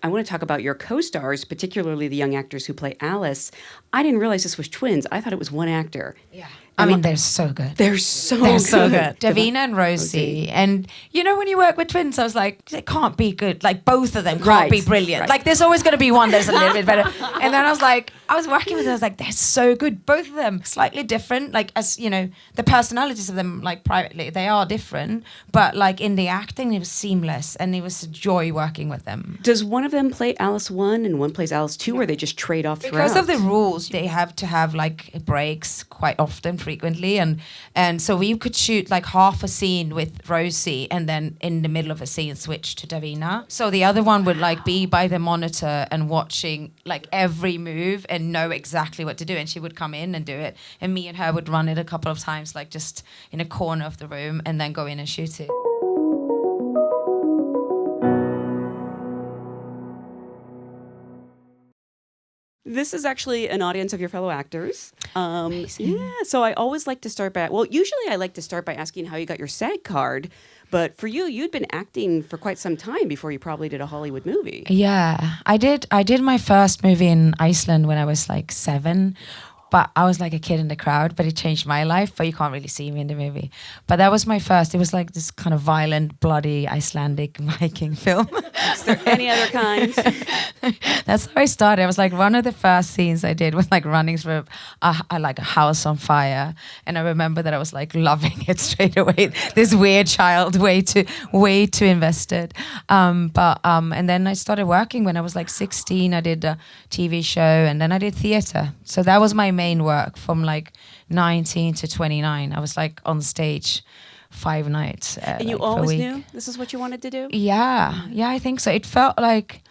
I want to talk about your co-stars, particularly the young actors who play Alice. I didn't realize this was twins. I thought it was one actor. Yeah. I mean, they're so good. They're so good. Davina and Rosie. And, you know, when you work with twins, I was like, they can't be good. Like, both of them can't be brilliant. Right. Like, there's always going to be one that's a little bit better. And then I was working with them. I was like, they're so good. Both of them, slightly different. Like, as, you know, the personalities of them, like, privately, they are different. But, like, in the acting, it was seamless. And it was a joy working with them. Does one of them play Alice 1 and one plays Alice 2, or they just trade off throughout? Because of the rules, they have to have, like, breaks quite often, frequently, and so we could shoot like half a scene with Rosie and then in the middle of a scene switch to Davina. So the other one would like be by the monitor and watching like every move and know exactly what to do, and she would come in and do it, and me and her would run it a couple of times, like just in a corner of the room, and then go in and shoot it. This is actually an audience of your fellow actors. Amazing. Yeah, so I always like to start by, well, usually I like to start by asking how you got your SAG card, but for you, you'd been acting for quite some time before you probably did a Hollywood movie. Yeah, I did my first movie in Iceland when I was like 7. But I was like a kid in the crowd, but it changed my life. But you can't really see me in the movie. But that was my first. It was like this kind of violent, bloody Icelandic Viking film. Is there any other kinds? That's how I started. It was like one of the first scenes I did was like running through like a house on fire. And I remember that I was like loving it straight away. This weird child, way too invested. And then I started working when I was like 16. I did a TV show, and then I did theater. So that was my main work from like 19 to 29. I was like on stage 5 nights. And you like, always per week. knew this is what you wanted to do? Yeah, I think so. It felt like,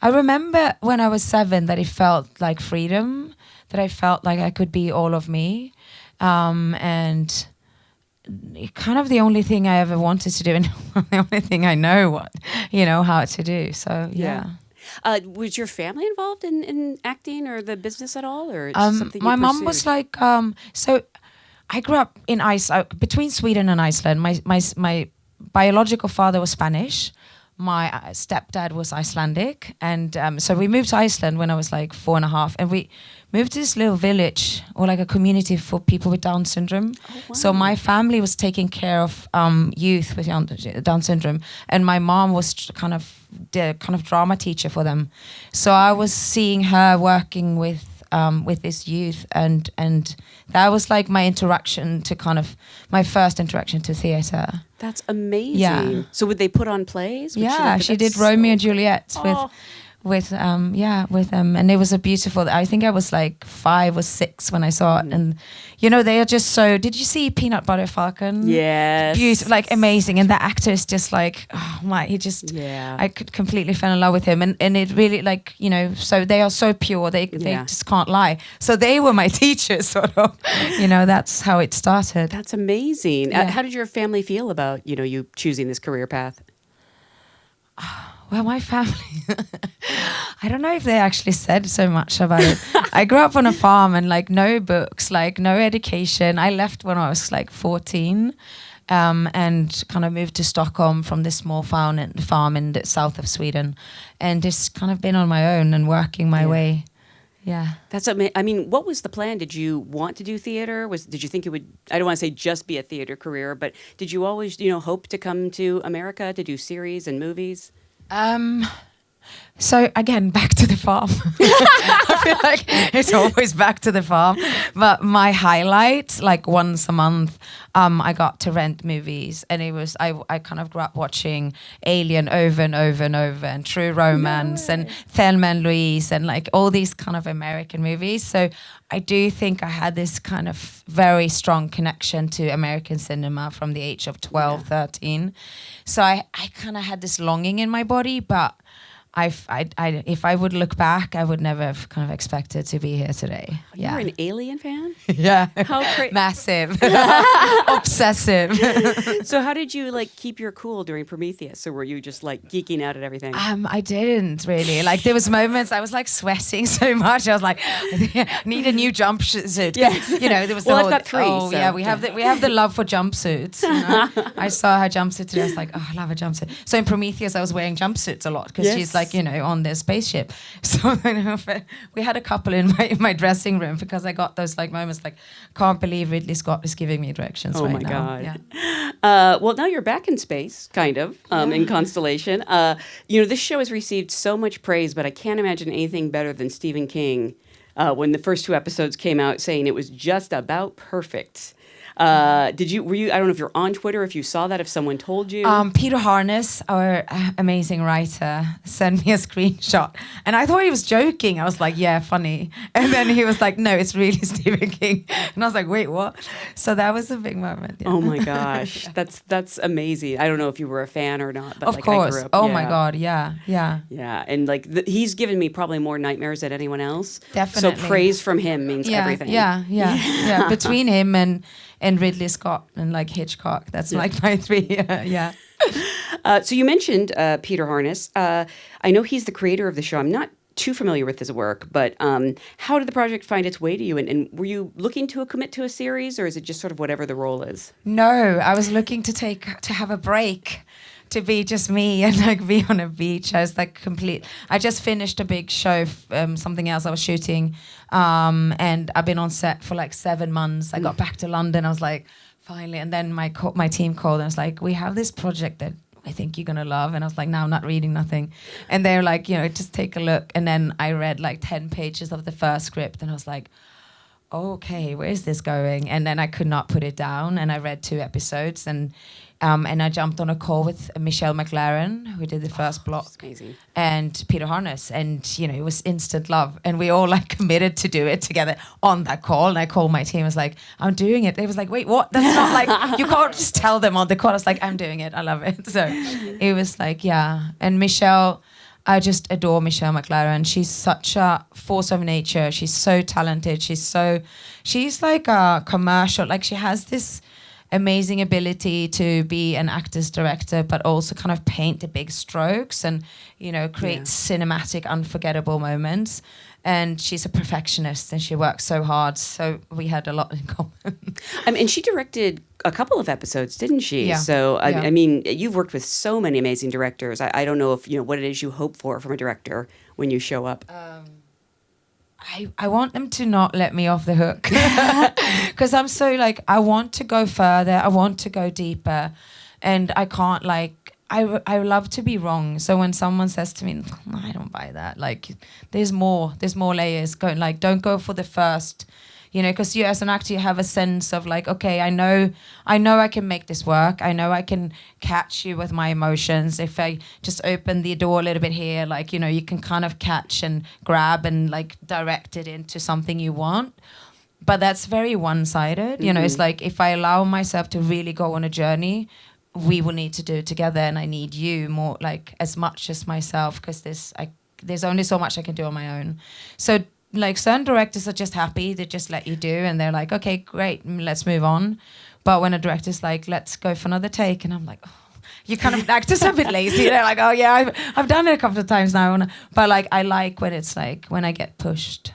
I remember when I was 7 that it felt like freedom, that I felt like I could be all of me. And kind of the only thing I ever wanted to do, and the only thing I know how to do. So, yeah. Was your family involved in acting or the business at all, or something? My mom was like, so I grew up in between Sweden and Iceland. My biological father was Spanish. My stepdad was Icelandic, and so we moved to Iceland when I was like 4.5, and we moved to this little village, or like a community for people with Down syndrome. Oh, wow. So my family was taking care of youth with Down syndrome, and my mom was kind of the drama teacher for them. So I was seeing her working with this youth, and that was like my first interaction to theatre. That's amazing. Yeah. So would they put on plays? She did Romeo and Juliet with them, and it was a beautiful. I think I was like 5 or 6 when I saw it, and they are just so. Did you see Peanut Butter Falcon? Yes, beautiful, like amazing, and the actor is just like, oh my, I could completely fell in love with him, and it really so they are so pure, they just can't lie. So they were my teachers, sort of. That's how it started. That's amazing. Yeah. How did your family feel about you choosing this career path? Well, my family, I don't know if they actually said so much about it. I grew up on a farm, and like no books, like no education. I left when I was like 14 and kind of moved to Stockholm from this small farm in the south of Sweden, and just kind of been on my own and working my way. Yeah. That's amazing. I mean, what was the plan? Did you want to do theater? Did you think it would, I don't want to say just be a theater career, but did you always, hope to come to America to do series and movies? So again, back to the farm. I feel like it's always back to the farm. But my highlight, like once a month, I got to rent movies, and it was I kind of grew up watching Alien over and over and over, and True Romance, and Thelma and Louise, and like all these kind of American movies. So I do think I had this kind of very strong connection to American cinema from the age of 12, 13. So I kind of had this longing in my body, but if I would look back, I would never have kind of expected to be here today. You're an Alien fan? Yeah. How crazy. Massive. Obsessive. So how did you keep your cool during Prometheus? Or were you just geeking out at everything? I didn't really. There was moments I was sweating so much. I was like, I need a new jumpsuit. Yes. There was I've got 3. Oh, so. yeah, we have the love for jumpsuits. I saw her jumpsuit today. I was like, oh, I love a jumpsuit. So in Prometheus, I was wearing jumpsuits a lot because she's like, you know, on their spaceship. So we had a couple in my dressing room because I got those like moments like, can't believe Ridley Scott is giving me directions Oh right my now. God. Yeah. Well, now you're back in space, kind of, in Constellation. This show has received so much praise, but I can't imagine anything better than Stephen King when the first 2 episodes came out saying it was just about perfect. I don't know if you're on Twitter, if you saw that, if someone told you. Peter Harness, our amazing writer, sent me a screenshot, and I thought he was joking. I was like, "Yeah, funny," and then he was like, "No, it's really Stephen King," and I was like, "Wait, what?" So that was a big moment. Yeah. Oh my gosh, that's amazing. I don't know if you were a fan or not, but Of like course. I grew up. Oh yeah. my God, yeah. Yeah, and like he's given me probably more nightmares than anyone else. Definitely. So praise from him means everything. Yeah. Between him and Ridley Scott and like Hitchcock, that's like my 3. Yeah. So you mentioned Peter Harness. I know he's the creator of the show. I'm not too familiar with his work, but how did the project find its way to you? And were you looking to commit to a series, or is it just sort of whatever the role is? No, I was looking to have a break, to be just me and like be on a beach. I was like I just finished a big show, something else I was shooting, and I've been on set for like 7 months. I got back to London. I was like, finally, and then my team called and was like, we have this project that I think you're gonna love. And I was like, no, I'm not reading nothing. And they're like, just take a look. And then I read like 10 pages of the first script, and I was like, okay, where is this going? And then I could not put it down, and I read 2 episodes, and I jumped on a call with Michelle McLaren, who did the first block, amazing. and Peter Harness, and it was instant love, and we all like committed to do it together on that call. And I called my team, I was like, I'm doing it. They was like, wait, what? That's not like, you can't just tell them on the call. I was like, I'm doing it, I love it. So it was like, yeah. And Michelle, I just adore Michelle McLaren. She's such a force of nature. She's so talented. She's like a commercial, like she has this amazing ability to be an actor's director, but also kind of paint the big strokes and, create cinematic, unforgettable moments. And she's a perfectionist, and she works so hard. So we had a lot in common. And she directed a couple of episodes, didn't she? Yeah. So, Yeah. I mean, you've worked with so many amazing directors. I don't know if, what it is you hope for from a director when you show up. I want them to not let me off the hook, because I'm so like, I want to go further, I want to go deeper, and I can't I love to be wrong. So when someone says to me, I don't buy that, like there's more layers, don't go for the first, because you as an actor, you have a sense of like, okay, I know I can make this work. I know I can catch you with my emotions. If I just open the door a little bit here, like, you can kind of catch and grab and like direct it into something you want. But that's very one-sided. It's like, if I allow myself to really go on a journey, we will need to do it together. And I need you more, like as much as myself, because there's only so much I can do on my own. So like certain directors are just happy, they just let you do, and they're like, okay, great, let's move on. But when a director's like, let's go for another take, and I'm like, oh, you kind of like just a bit lazy. They're like, oh yeah, I've done it a couple of times now. But like, I like when it's like, when I get pushed.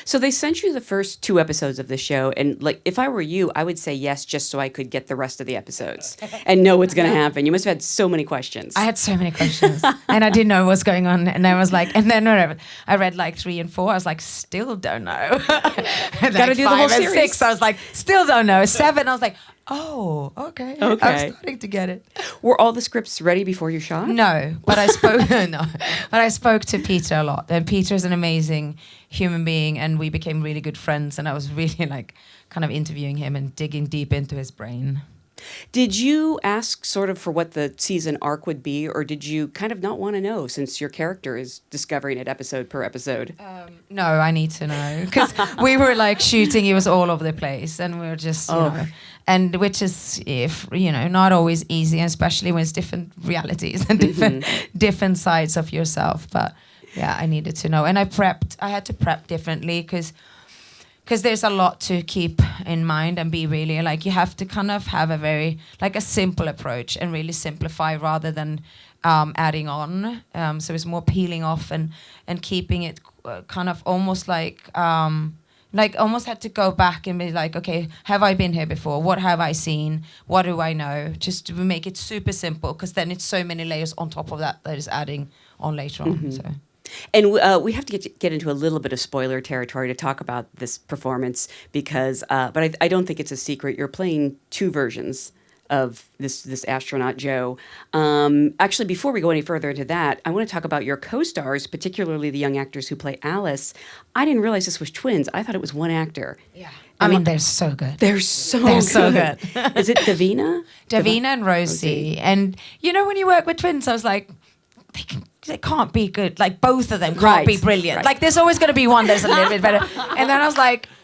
So they sent you the first 2 episodes of the show, and like, if I were you, I would say yes, just so I could get the rest of the episodes and know what's going to happen. You must have had so many questions. I had so many questions, and I didn't know what's going on. And I was like, and then I read like 3 and 4. I was like, still don't know. Got to do the whole series. 6, I was like, still don't know. 7, I was like, oh, okay. I'm starting to get it. Were all the scripts ready before you shot? No, but I spoke to Peter a lot, and Peter's an amazing human being, and we became really good friends, and I was really like kind of interviewing him and digging deep into his brain. Did you ask sort of for what the season arc would be, or did you kind of not want to know since your character is discovering it episode per episode? No, I need to know, because we were like shooting, it was all over the place, and we were just, and which is, not always easy, especially when it's different realities and different sides of yourself. But yeah, I needed to know, and I had to prep differently, because there's a lot to keep in mind and be really like, you have to kind of have a very like a simple approach and really simplify rather than adding on. So it's more peeling off and keeping it kind of almost like like almost had to go back and be like, okay, have I been here before? What have I seen? What do I know? Just to make it super simple, because then it's so many layers on top of that is adding on later on. So. And we have to get into a little bit of spoiler territory to talk about this performance because, but I don't think it's a secret. You're playing two versions of this astronaut Joe. Actually, before we go any further into that, I want to talk about your co-stars, particularly the young actors who play Alice. I didn't realize this was twins. I thought it was one actor. Yeah. I mean, they're so good. They're so good. Is it Davina? Davina and Rosie. And, you know, when you work with twins, I was like, they can't be good. Like, both of them can't be brilliant. Right. Like, there's always going to be one that's a little bit better. And then I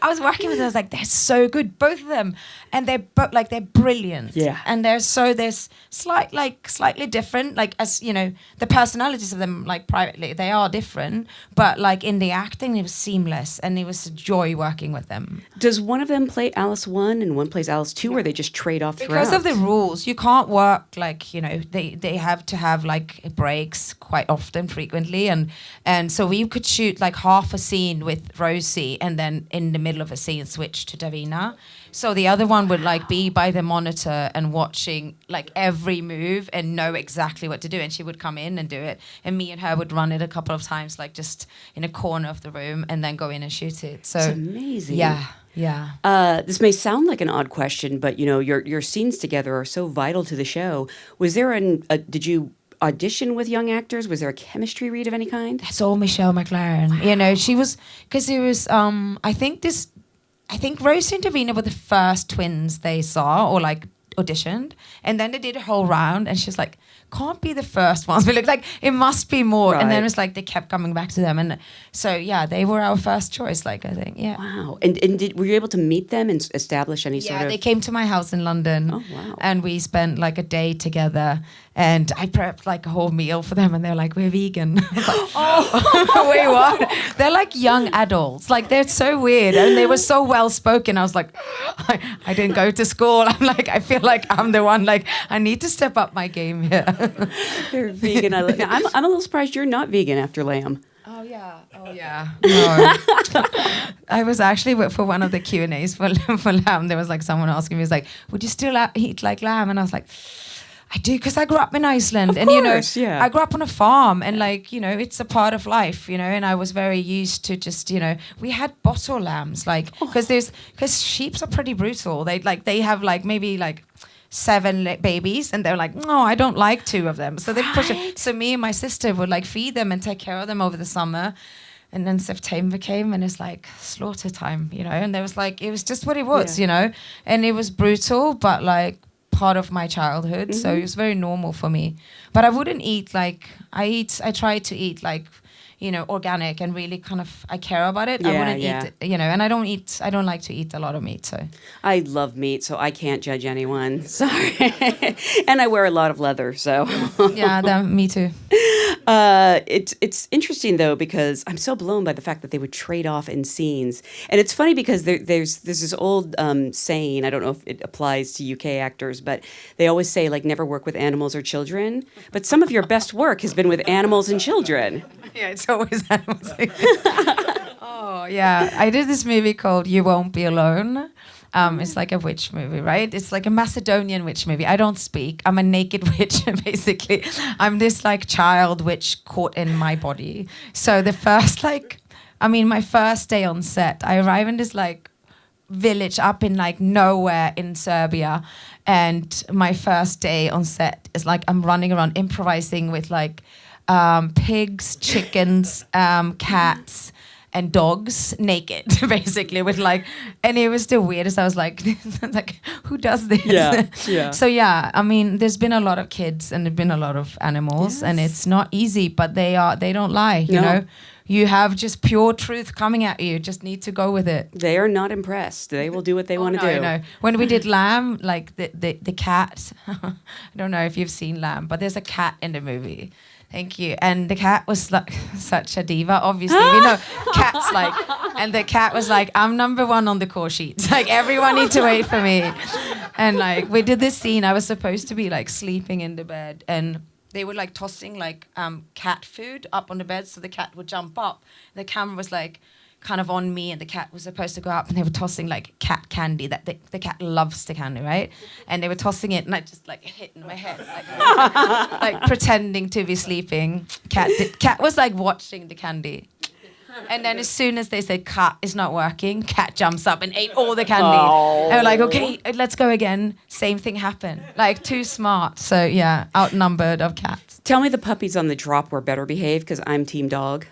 was working with them. I was like, they're so good, both of them. And they're they're brilliant. Yeah. And there's slightly different. Like, as you know, the personalities of them, like privately, they are different. But like in the acting, it was seamless, and it was a joy working with them. Does one of them play Alice 1 and one plays Alice 2, or they just trade off throughout? Because of the rules, you can't work like, you know, they have to have like breaks quite often, frequently, and so we could shoot like half a scene with Rosie, and then in the middle of a scene switch to Davina. So the other one would like be by the monitor and watching like every move and know exactly what to do, and she would come in and do it, and me and her would run it a couple of times, like just in a corner of the room, and then go in and shoot it. So it's amazing. Yeah. This may sound like an odd question, but you know your scenes together are so vital to the show. Was there did you audition with young actors? Was there a chemistry read of any kind? That's all Michelle McLaren. You know, she was, because it was I think Rosie and Davina were the first twins they saw or like auditioned, and then they did a whole round, and she's like, can't be the first ones. We looked like it must be more. Right. And then it was like they kept coming back to them, and so yeah, they were our first choice. Like, I think, yeah. Wow. And were you able to meet them and establish any sort of? Yeah, they came to my house in London. Oh, wow. And we spent like a day together, and I prepped like a whole meal for them, and they're like, we're vegan. I was like, oh, wait, what? They're like young adults. Like, they're so weird, and they were so well spoken. I was like, I didn't go to school. I'm like, I feel like I'm the one. Like, I need to step up my game here. They're vegan. Now, I'm a little surprised you're not vegan after lamb. Oh yeah. No. I was actually for one of the Q&As for lamb. There was like someone asking me, was like, would you still eat like lamb? And I was like, I do, because I grew up in Iceland, of and course, you know, yeah. I grew up on a farm, and like, you know, it's a part of life, you know, and I was very used to just, you know, we had bottle lambs, like, because sheep are pretty brutal. They have like maybe like 7 babies, and they're like, no, I don't like 2 of them, so they push it. So me and my sister would like feed them and take care of them over the summer. And then September came, and it's like slaughter time, you know, and there was like, it was just what it was, you know, and it was brutal, but like part of my childhood. So it was very normal for me. But I wouldn't eat like, I try to eat like, you know, organic, and really kind of, I care about it. I wouldn't eat, you know, and I don't like to eat a lot of meat, so. I love meat, so I can't judge anyone. Sorry. And I wear a lot of leather, so. Yeah, me too. It's interesting, though, because I'm so blown by the fact that they would trade off in scenes. And it's funny because there's this old saying, I don't know if it applies to UK actors, but they always say, like, never work with animals or children. But some of your best work has been with animals and children. Yeah, it's always animals. Oh, yeah. I did this movie called You Won't Be Alone. It's like a witch movie, right? It's like a Macedonian witch movie. I don't speak. I'm a naked witch, basically. I'm this like child witch caught in my body. So the first my first day on set, I arrive in this like village up in like nowhere in Serbia. And my first day on set is like I'm running around improvising with like pigs, chickens, cats, and dogs naked, basically, with like, and it was the weirdest. I was like, like, who does this? Yeah. So yeah, I mean, there's been a lot of kids and there've been a lot of animals, and it's not easy, but they don't lie, you know? You have just pure truth coming at you. Just need to go with it. They are not impressed. They will do what they want to do. No. When we did Lamb, like the cat, I don't know if you've seen Lamb, but there's a cat in the movie. Thank you. And the cat was like such a diva, obviously. You know, cats like, and the cat was like, I'm number 1 on the call sheet. Like, everyone needs to wait for me. And like, we did this scene. I was supposed to be like sleeping in the bed, and they were like tossing like cat food up on the bed, so the cat would jump up. The camera was like kind of on me, and the cat was supposed to go up, and they were tossing like cat candy that the cat loves the candy, right? And they were tossing it, and I just like hit in my head, like pretending to be sleeping. Cat was like watching the candy. And then as soon as they said cat is not working, cat jumps up and ate all the candy. Oh. And we're like, okay, let's go again. Same thing happened. Like too smart. So yeah, outnumbered of cats. Tell me the puppies on the drop were better behaved because I'm team dog.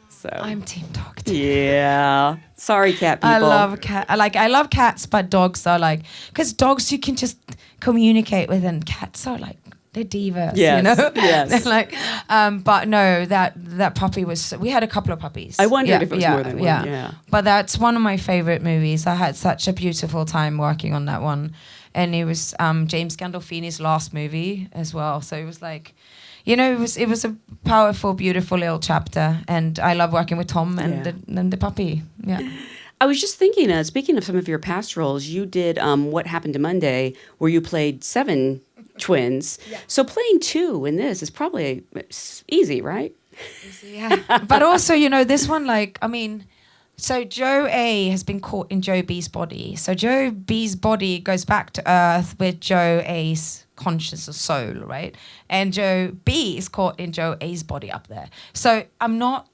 So I'm team dog too. yeah. Sorry, cat people. I love cat. I love cats, but dogs are like, because dogs you can just communicate with, and cats are like, they're divas, Yes, you know? yes. They're like, but no, that puppy was, we had a couple of puppies. I wondered if it was more than one. Yeah. But that's one of my favorite movies. I had such a beautiful time working on that one. And it was James Gandolfini's last movie as well. So it was like, you know, it was a powerful, beautiful little chapter. And I love working with Tom and the puppy. Yeah. I was just thinking, speaking of some of your past roles, you did What Happened to Monday, where you played 7 twins. Yeah. So playing 2 in this is probably easy, right? Yeah. But also, you know, this one, like, I mean, so Joe A has been caught in Joe B's body. So Joe B's body goes back to Earth with Joe A's conscious or soul, right? And Joe B is caught in Joe A's body up there. So I'm not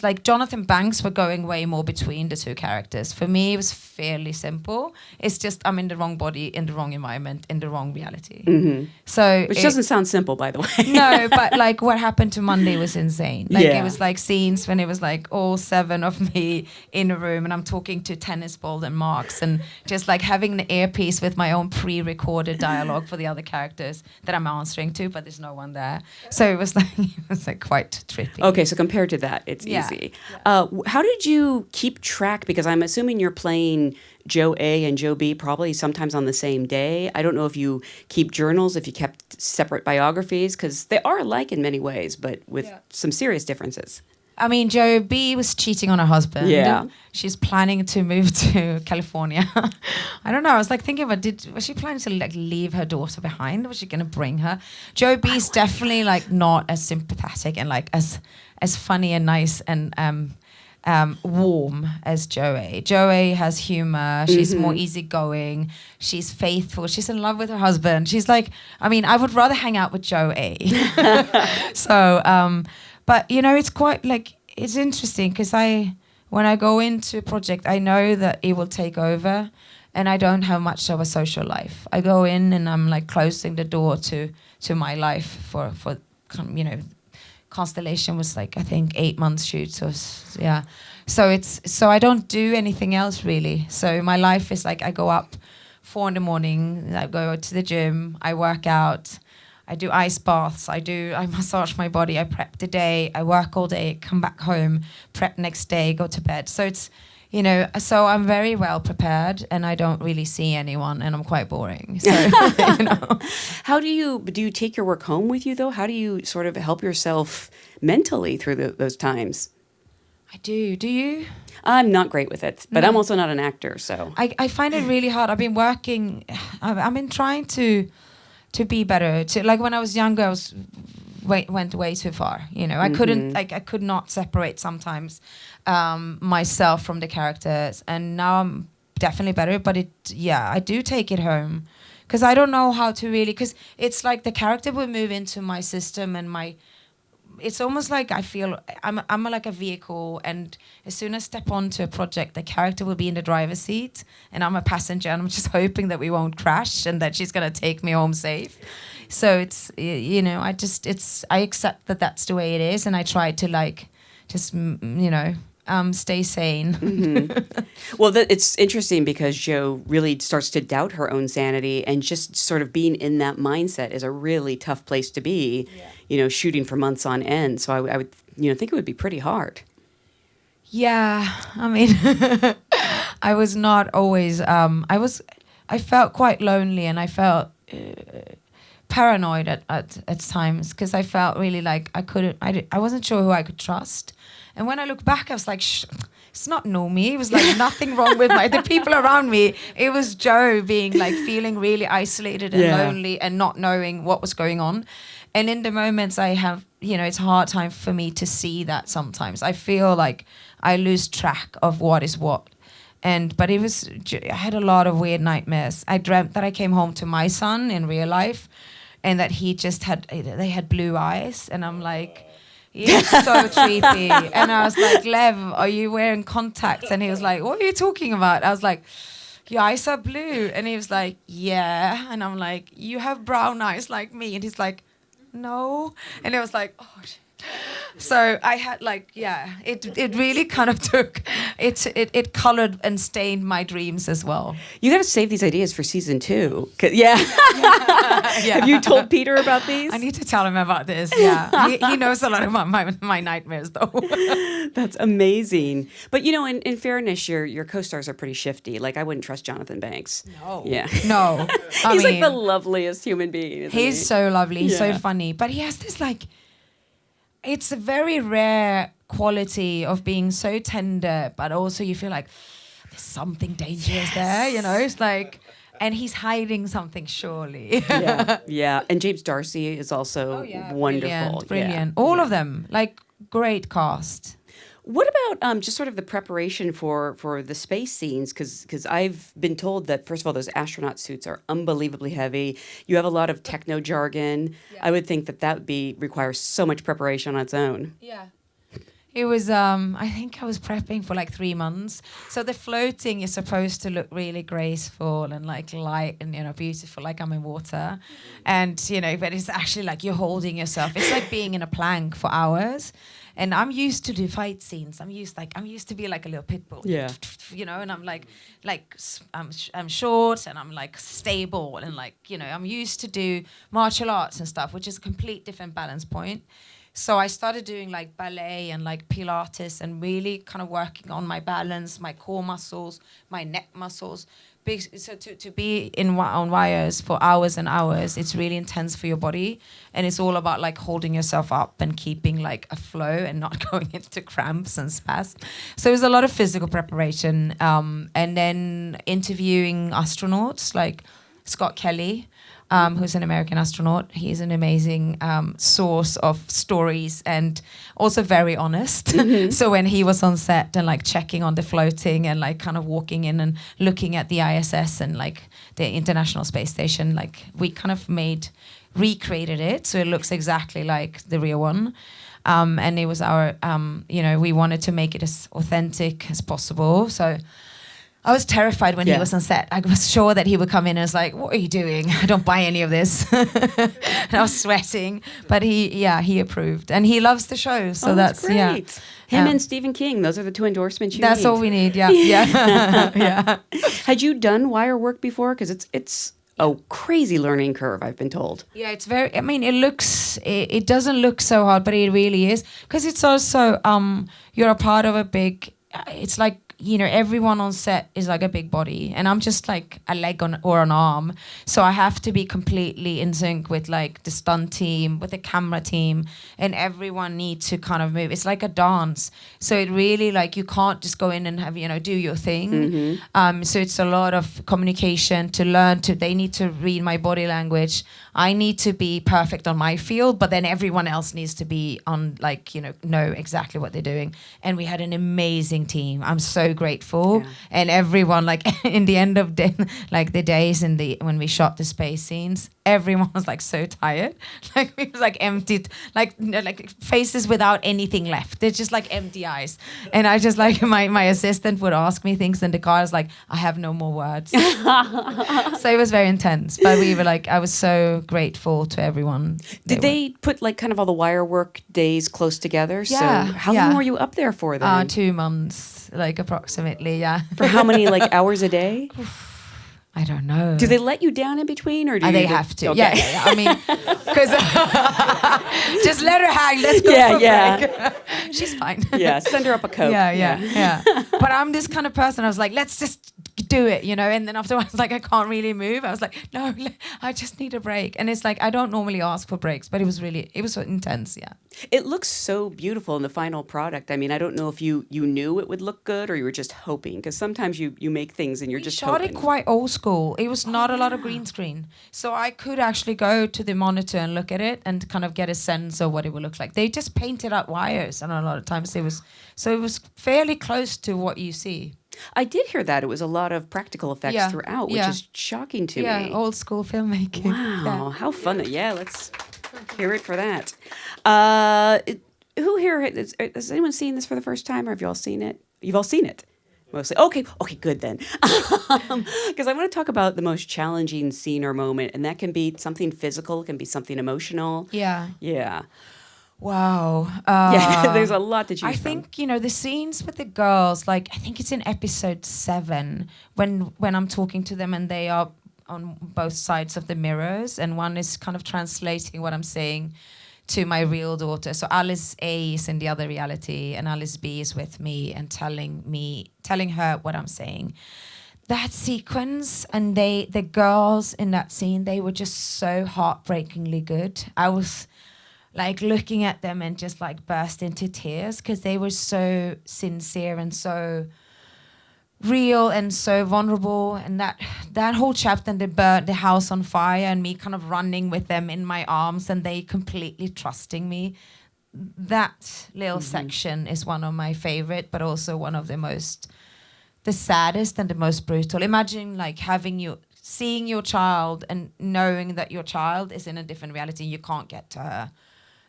like Jonathan Banks were going way more between the two characters. For me, it was fairly simple. It's just I'm in the wrong body, in the wrong environment, in the wrong reality. Mm-hmm. So which doesn't sound simple, by the way. No, but like What Happened to Monday was insane. Like Yeah. it was like scenes when it was like all 7 of me in a room and I'm talking to tennis ball and marks and just like having the earpiece with my own pre-recorded dialogue for the other characters that I'm answering to, but there's no one there. So it was like quite trippy. Okay, so compared to that, it's Yeah. easy. How did you keep track? Because I'm assuming you're playing Joe A and Joe B probably sometimes on the same day. I don't know if you keep journals, if you kept separate biographies, because they are alike in many ways, but with some serious differences. I mean, Joe B was cheating on her husband. Yeah. She's planning to move to California. I don't know. I was like thinking about, was she planning to like leave her daughter behind? Was she going to bring her? Joe B's definitely like not as sympathetic and like as funny and nice and warm as Joe A. Joe A has humor. She's more easygoing. She's faithful. She's in love with her husband. She's like, I mean, I would rather hang out with Joe A. So, but you know, it's quite like, it's interesting because when I go into a project, I know that it will take over and I don't have much of a social life. I go in and I'm like closing the door to my life for you know, Constellation was like, I think 8 months shoot. So yeah. So I don't do anything else really. So my life is like, I go up 4 a.m, I go to the gym, I work out, I do ice baths, I massage my body, I prep the day, I work all day, come back home, prep next day, go to bed. So it's, you know, so I'm very well prepared and I don't really see anyone and I'm quite boring. So, you know. How do you take your work home with you though? How do you sort of help yourself mentally through those times? I do. Do you? I'm not great with it, but No. I'm also not an actor, so. I find it really hard. I've been trying to be better. Like when I was younger, I went way too far. You know, I couldn't, like, I could not separate sometimes myself from the characters. And now I'm definitely better. But I do take it home because I don't know how to really. Because it's like the character will move into my system and it's almost like I feel I'm like a vehicle, and as soon as I step onto a project, the character will be in the driver's seat, and I'm a passenger, and I'm just hoping that we won't crash and that she's gonna take me home safe. So it's, you know, I accept that that's the way it is, and I try to like just you know stay sane. Well, it's interesting because Joe really starts to doubt her own sanity, and just sort of being in that mindset is a really tough place to be, you know, shooting for months on end. So I would, you know, think it would be pretty hard. Yeah, I mean, I was not always, I felt quite lonely and I felt paranoid at times because I felt really like I wasn't sure who I could trust. And when I look back, I was like, it's not Nomi. It was like nothing wrong with the people around me. It was Joe being like feeling really isolated and lonely and not knowing what was going on. And in the moments I have, it's a hard time for me to see that sometimes. I feel like I lose track of what is what. But I had a lot of weird nightmares. I dreamt that I came home to my son in real life and that they had blue eyes. And I'm like, it's so creepy. And I was like, Lev, are you wearing contacts? And he was like, what are you talking about? I was like, your eyes are blue. And he was like, yeah. And I'm like, you have brown eyes like me. And he's like, no. And it was like, oh, shit. So I had it really kind of it colored and stained my dreams as well. You got to save these ideas for season 2. Yeah. Have you told Peter about these? I need to tell him about this. Yeah. he knows a lot about my nightmares though. That's amazing. But in fairness, your co-stars are pretty shifty. Like I wouldn't trust Jonathan Banks. No. Yeah. No. He's like the loveliest human being. Isn't He's he? so lovely. He's so funny. But he has this it's a very rare quality of being so tender, but also you feel like there's something dangerous there, It's like, and he's hiding something surely. Yeah. And James Darcy is also wonderful. Brilliant. All of them, great cast. What about just sort of the preparation for the space scenes? Because I've been told that, first of all, those astronaut suits are unbelievably heavy. You have a lot of techno jargon. Yeah. I would think that would require so much preparation on its own. Yeah. It was, I think I was prepping for 3 months. So the floating is supposed to look really graceful and light and, beautiful, like I'm in water. And, but it's actually you're holding yourself. It's like being in a plank for hours. And I'm used to do fight scenes. I'm used to be like a little pit bull. Yeah. And I'm I'm short and I'm stable and I'm used to do martial arts and stuff, which is a complete different balance point. So I started doing ballet and Pilates and really kind of working on my balance, my core muscles, my neck muscles. So to be on wires for hours and hours, it's really intense for your body, and it's all about holding yourself up and keeping a flow and not going into cramps and spasms. So it was a lot of physical preparation, and then interviewing astronauts like Scott Kelly, who's an American astronaut. He's an amazing source of stories and also very honest. Mm-hmm. So when he was on set and checking on the floating and kind of walking in and looking at the ISS and the International Space Station, we kind of recreated it so it looks exactly like the real one. And it was our, we wanted to make it as authentic as possible. So I was terrified when he was on set. I was sure that he would come in and was like, what are you doing? I don't buy any of this. And I was sweating. But he approved. And he loves the show. So that's great. Yeah. Him and Stephen King, those are the 2 endorsements you need. That's all we need, yeah. Yeah. Had you done wire work before? Because it's a crazy learning curve, I've been told. Yeah, it's very, it doesn't look so hard, but it really is. Because it's also, you're a part of a big, it's everyone on set is a big body, and I'm just a leg or an arm. So I have to be completely in sync with the stunt team, with the camera team, and everyone needs to kind of move. It's like a dance. So it really you can't just go in and have, do your thing. Mm-hmm. So it's a lot of communication to learn they need to read my body language. I need to be perfect on my field, but then everyone else needs to be on know exactly what they're doing. And we had an amazing team. I'm so grateful. Yeah. And everyone in the end of the days when we shot the space scenes, everyone was so tired. It was empty, faces without anything left. They're just empty eyes. And I just my assistant would ask me things in the car. I was I have no more words. So it was very intense. But we were I was so grateful to everyone. Did they put kind of all the wire work days close together? Yeah. So how long were you up there for then? 2 months, approximately, yeah. For how many hours a day? I don't know. Do they let you down in between, or do they have to? Okay. Yeah. I mean, because just let her hang. Let's go for a break. She's fine. Yeah, send her up a Coke. Yeah. But I'm this kind of person. I was let's just do it, and then afterwards, like, I can't really move. I was like, no, I just need a break. And it's like, I don't normally ask for breaks, but it was so intense. Yeah. It looks so beautiful in the final product. I mean, I don't know if you knew it would look good or you were just hoping, because sometimes you make things and you're just shot hoping. it quite old school. It was not a lot of green screen. So I could actually go to the monitor and look at it and kind of get a sense of what it would look like. They just painted out wires, and a lot of times it was fairly close to what you see. I did hear that. It was a lot of practical effects throughout, which is shocking to me. Yeah, old school filmmaking. Wow, Yeah. how fun. Yeah, let's hear it for that. Who here, has anyone seen this for the first time, or have you all seen it? You've all seen it? Mostly. Okay, good then. Because I want to talk about the most challenging scene or moment, and that can be something physical, it can be something emotional. Yeah. Yeah. Wow. Yeah, there's a lot to choose I from. think, the scenes with the girls, like, I think it's in episode 7 when I'm talking to them and they are on both sides of the mirrors, and one is kind of translating what I'm saying to my real daughter. So Alice A is in the other reality and Alice B is with me and telling her what I'm saying. That sequence and the girls in that scene, they were just so heartbreakingly good. I was like looking at them and just like burst into tears because they were so sincere and so real and so vulnerable. And that whole chapter, and they burnt the house on fire and me kind of running with them in my arms and they completely trusting me. That little section is one of my favorite, but also one of the saddest and the most brutal. Imagine like seeing your child and knowing that your child is in a different reality. You can't get to her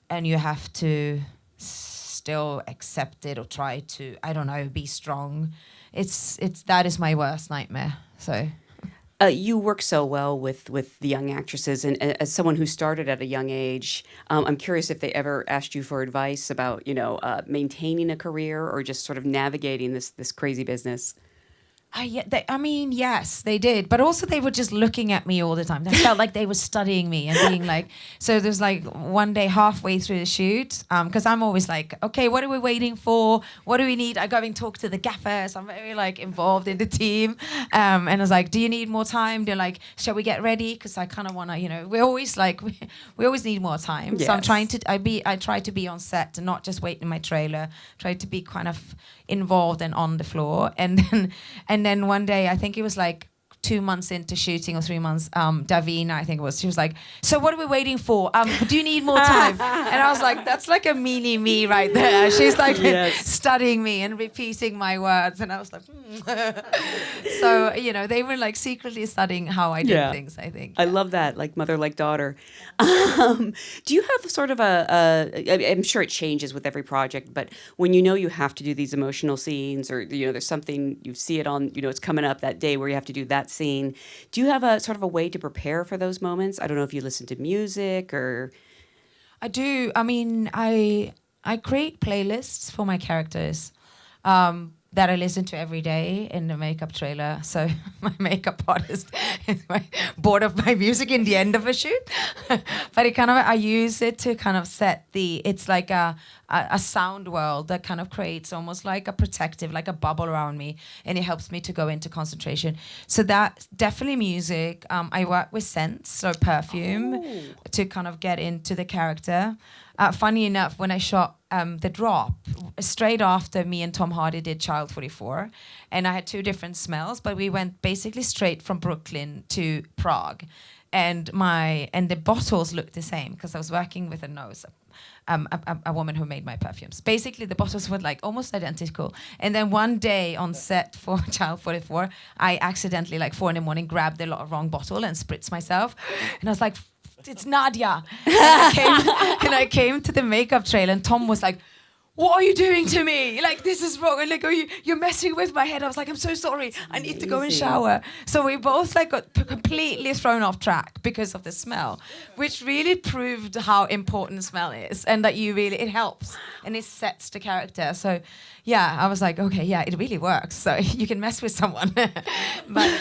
and you have to still accept it or try to, I don't know, be strong. That is my worst nightmare. So you work so well with the young actresses, and as someone who started at a young age, I'm curious if they ever asked you for advice about maintaining a career or just sort of navigating this crazy business. Yes, they did. But also they were just looking at me all the time. They felt like they were studying me and being like, so there's like one day halfway through the shoot, because I'm always like, okay, what are we waiting for? What do we need? I go and talk to the gaffers. I'm very like involved in the team. And I was like, do you need more time? They're like, shall we get ready? Because I kind of want to, we always like, we always need more time. Yes. So I'm trying to, I try to be on set and not just wait in my trailer. Try to be kind of involved and on the floor. And then one day, I think it was like 2 months into shooting or 3 months, Davina, I think it was, she was like, so what are we waiting for? Do you need more time? And I was like, that's like a mini me right there. She's like studying me and repeating my words. And I was like, So, they were like secretly studying how I did things, I think. I love that, like mother, like daughter. Do you have sort of I'm sure it changes with every project, but when you have to do these emotional scenes or, there's something, you see it on, it's coming up that day where you have to do that scene. Do you have a sort of a way to prepare for those moments? I don't know if you listen to music or... I do. I mean, I create playlists for my characters that I listen to every day in the makeup trailer. So my makeup artist is bored of my music in the end of a shoot. But I use it to kind of set it's like a sound world that kind of creates almost like a protective, like a bubble around me. And it helps me to go into concentration. So that's definitely music. I work with scents, so perfume, to kind of get into the character. Funny enough, when I shot The Drop, straight after me and Tom Hardy did Child 44, and I had 2 different smells, but we went basically straight from Brooklyn to Prague. And the bottles looked the same because I was working with a woman who made my perfumes. Basically, the bottles were like almost identical. And then one day on set for Child 44, I accidentally, like 4 a.m, grabbed the wrong bottle and spritzed myself. And I was like, it's Nadia. And I came to the makeup trailer and Tom was like, what are you doing to me? Like, this is wrong. And like, you're messing with my head. I was like, I'm so sorry. I need to go and shower. So we both like got completely thrown off track because of the smell, which really proved how important smell is and that it helps and it sets the character. So yeah, I was like, okay, yeah, it really works. So you can mess with someone. But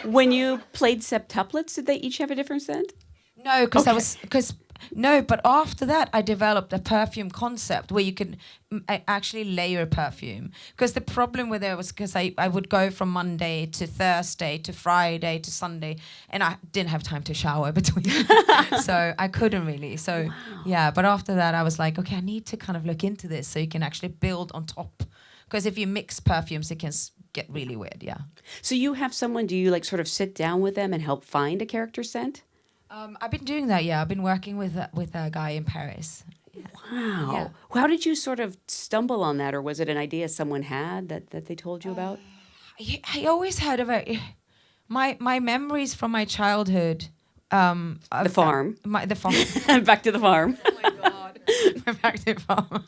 when you played septuplets, did they each have a different scent? no, because No, but after that, I developed a perfume concept where you can actually layer perfume. Because the problem with it was because I would go from Monday to Thursday to Friday to Sunday, and I didn't have time to shower between. So I couldn't really. So yeah, but after that, I was like, okay, I need to kind of look into this so you can actually build on top. Because if you mix perfumes, it can get really weird. Yeah. So you have someone, do you like sort of sit down with them and help find a character scent? I've been doing that. Yeah, I've been working with a guy in Paris. Yeah. Wow. Yeah. How did you sort of stumble on that, or was it an idea someone had that they told you about? I always had a very my memories from my childhood. The farm. The farm. Back to the farm. Oh my god. Back to the farm.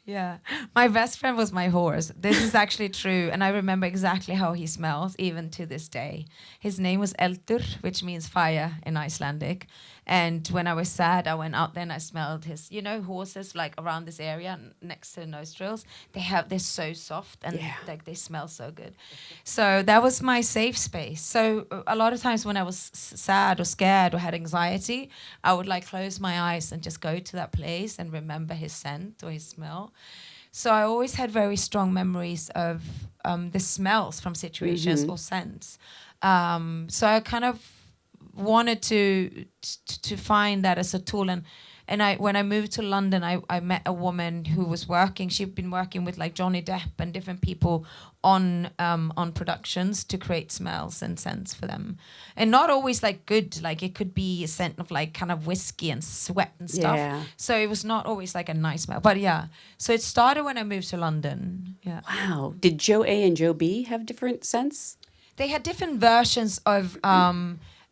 Yeah. My best friend was my horse. This is actually true. And I remember exactly how he smells, even to this day. His name was Eltur, which means fire in Icelandic. And when I was sad, I went out there and I smelled his, horses like around this area next to the nostrils. They're so soft and like they smell so good. So that was my safe space. So a lot of times when I was sad or scared or had anxiety, I would like close my eyes and just go to that place and remember his scent or his smell. So I always had very strong memories of the smells from situations or scents. So I kind of wanted to find that as a tool, and when I moved to London, I met a woman who was she'd been working with like Johnny Depp and different people on productions to create smells and scents for them, and not always like good, like it could be a scent of like kind of whiskey and sweat and stuff. Yeah. So it was not always like a nice smell, but yeah. So it started when I moved to London. Yeah. Wow. Did Joe A and Joe B have different scents? They had different versions of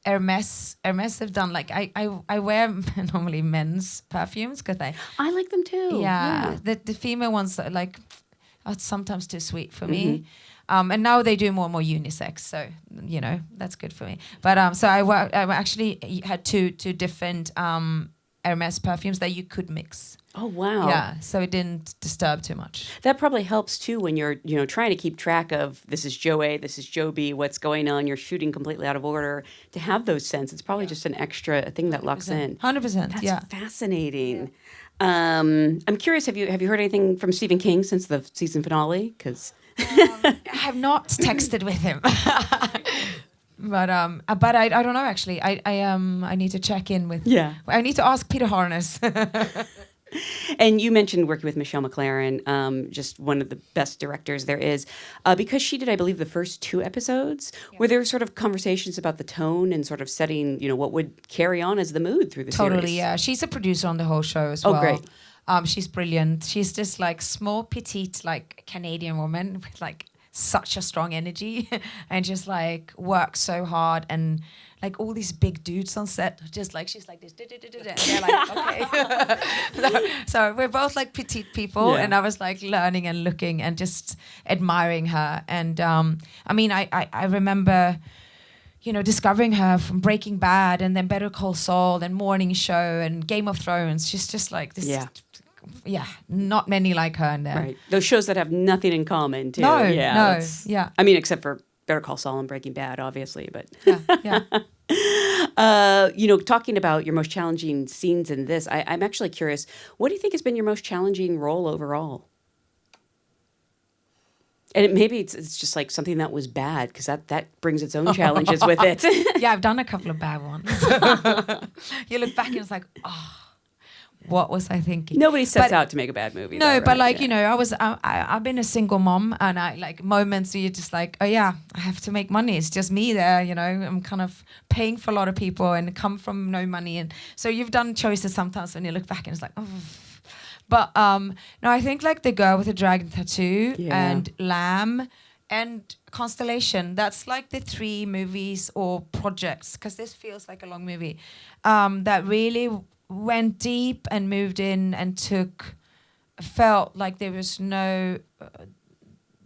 Hermes. Hermes have done like I wear normally men's perfumes because I like them too. yeah. The female ones are like sometimes too sweet for me. And now they do more and more unisex, so that's good for me. But so I actually had two different Hermes perfumes that you could mix. Oh wow. Yeah, so it didn't disturb too much. That probably helps too when you're, trying to keep track of this is Joe A, this is Joe B, what's going on. You're shooting completely out of order. To have those scents, it's probably just an extra thing that locks in. 100%. That's yeah. fascinating. I'm curious. Have you heard anything from Stephen King since the season finale? Because I have not texted with him. But I don't know actually. I need to check in with. Yeah. I need to ask Peter Harness. And you mentioned working with Michelle MacLaren, just one of the best directors there is, because she did, I believe, the first 2 episodes, where there were sort of conversations about the tone and sort of setting, what would carry on as the mood through the series. Totally, yeah. She's a producer on the whole show as well. Oh, great. She's brilliant. She's this like small, petite, like Canadian woman with like such a strong energy and just like works so hard, and like all these big dudes on set just like she's like this and they're like okay. so we're both like petite people, and I was like learning and looking and just admiring her. And I mean I remember discovering her from Breaking Bad and then Better Call Saul and Morning Show and Game of Thrones. She's just like this. Yeah, not many like her in there. Right. Those shows that have nothing in common, too. No, yeah, yeah. I mean, except for Better Call Saul and Breaking Bad, obviously, but... Yeah. Talking about your most challenging scenes in this, I'm actually curious, what do you think has been your most challenging role overall? And maybe it's just like something that was bad, because that brings its own challenges with it. Yeah, I've done a couple of bad ones. You look back and it's like, oh, what was I thinking? Nobody sets out to make a bad movie. No, though, but right? like, I've been a single mom, and I like moments where you're just like, oh yeah, I have to make money. It's just me there, I'm kind of paying for a lot of people and come from no money. And so you've done choices sometimes when you look back and it's like, oh. But no, I think like The Girl with the Dragon Tattoo and Lamb and Constellation, that's like the 3 movies or projects, because this feels like a long movie, that really went deep and moved in and felt like there was no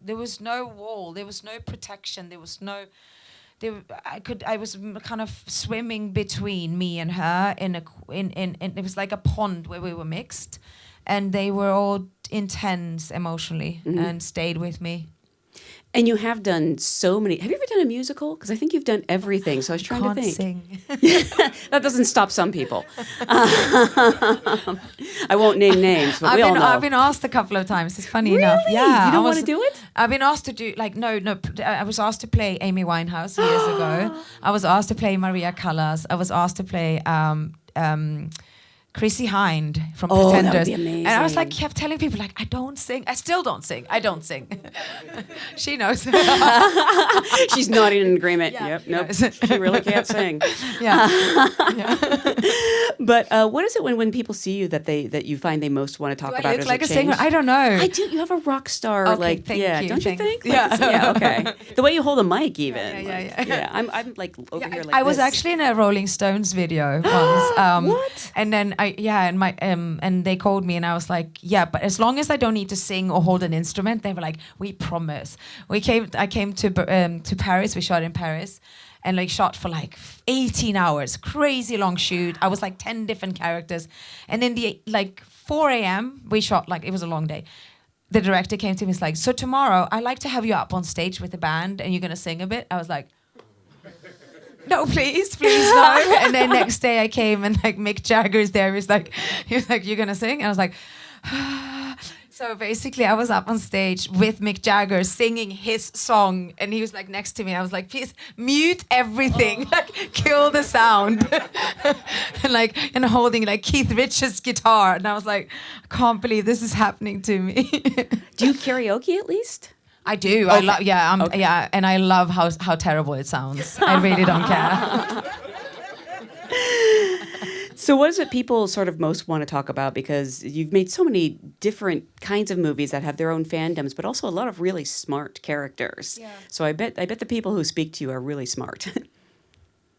wall, there was no protection, I was kind of swimming between me and her in it was like a pond where we were mixed, and they were all intense emotionally and stayed with me. And you have done so many. Have you ever done a musical? Because I think you've done everything. So I was trying to think. Sing. That doesn't stop some people. I won't name names, but we all know. I've been asked a couple of times. It's funny Really? enough. Yeah, You don't want to do it? I've been asked to do I was asked to play Amy Winehouse years ago. I was asked to play Maria Callas. I was asked to play Chrissy Hind from Oh, that would Pretenders. be amazing. And I was like, kept telling people like, I don't sing. I still don't sing. I don't sing. She knows. She's nodding in agreement. Yeah, Yep. she Nope. knows. She really can't sing. Yeah. But what is it when people see you that you find they most want to talk Do I about look as like a change? singer? I don't know. I do. You have a rock star, Okay, like, thank yeah, you, don't you thanks. think? Like, Yeah. okay. The way you hold a mic, even. Yeah. I'm like over here like I was this. actually in a Rolling Stones video once. What? And then and they called me and I was like, yeah, but as long as I don't need to sing or hold an instrument, they were like, we promise. I came to Paris. We shot in Paris. And like shot for like 18 hours, crazy long shoot. I was like 10 different characters. And in the like 4 a.m. we shot, like it was a long day. The director came to me and was like, so tomorrow I'd like to have you up on stage with the band and you're gonna sing a bit. I was like, no, please no. And then next day I came and like Mick Jagger's there. He was like, you're gonna sing? And I was like, so basically I was up on stage with Mick Jagger singing his song and he was like next to me. I was like, please mute everything, like kill the sound. and holding like Keith Richards' guitar. And I was like, I can't believe this is happening to me. Do you karaoke at least? I do. Okay. I love. Yeah, and I love how terrible it sounds. I really don't care. So what is it people sort of most want to talk about? Because you've made so many different kinds of movies that have their own fandoms, but also a lot of really smart characters. Yeah. So I bet the people who speak to you are really smart.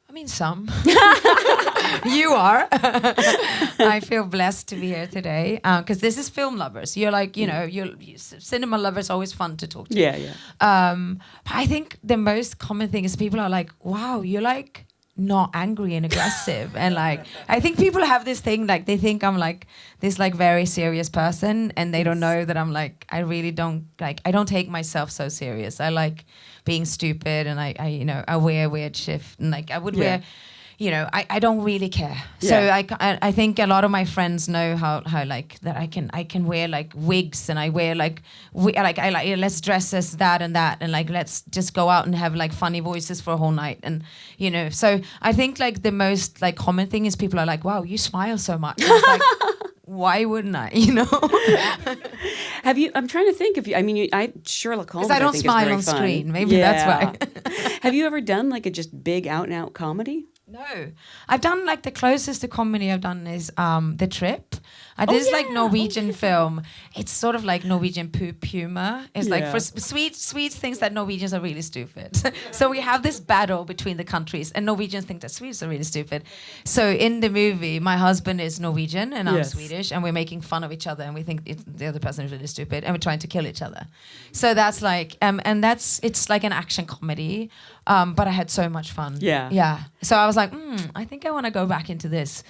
I mean, some. You are. I feel blessed to be here today because this is film lovers. You're like, cinema lovers. Always fun to talk to. Yeah. But I think the most common thing is people are like, wow, you're like not angry and aggressive. And like, I think people have this thing, like they think I'm like this like very serious person and they don't know that I'm like, I really don't like, I don't take myself so serious. I like being stupid and I wear weird shit and like I would wear, I don't really care. So I think a lot of my friends know how like that I can wear like wigs and I wear let's dress as that and like let's just go out and have like funny voices for a whole night and so I think like the most like common thing is people are like, wow, you smile so much. And it's like, why wouldn't I? Have you? I'm trying to think if you. I mean, Sherlock Holmes. Because I don't think smile is very on fun. screen. Maybe that's why. Have you ever done like a just big out and out comedy? No, I've done like the closest to comedy I've done is The Trip. This like Norwegian film. It's sort of like Norwegian poop humor. It's like for Swedes thinks that Norwegians are really stupid. So we have this battle between the countries, and Norwegians think that Swedes are really stupid. So in the movie, my husband is Norwegian and I'm Swedish, and we're making fun of each other, and we think the other person is really stupid, and we're trying to kill each other. So that's like, it's like an action comedy. But I had so much fun. Yeah. So I was like, I think I want to go back into this.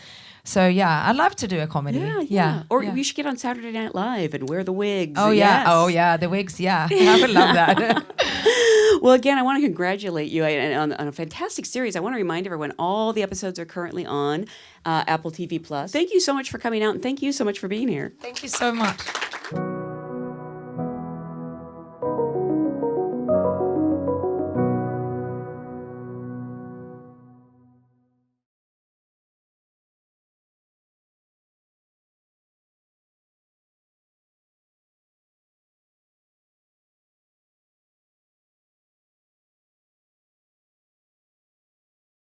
So yeah, I'd love to do a comedy. Yeah. Or you should get on Saturday Night Live and wear the wigs. Oh yeah. Yes. Oh yeah, the wigs. Yeah, I would love that. Well, again, I want to congratulate you on a fantastic series. I want to remind everyone all the episodes are currently on Apple TV Plus. Thank you so much for coming out, and thank you so much for being here. Thank you so much.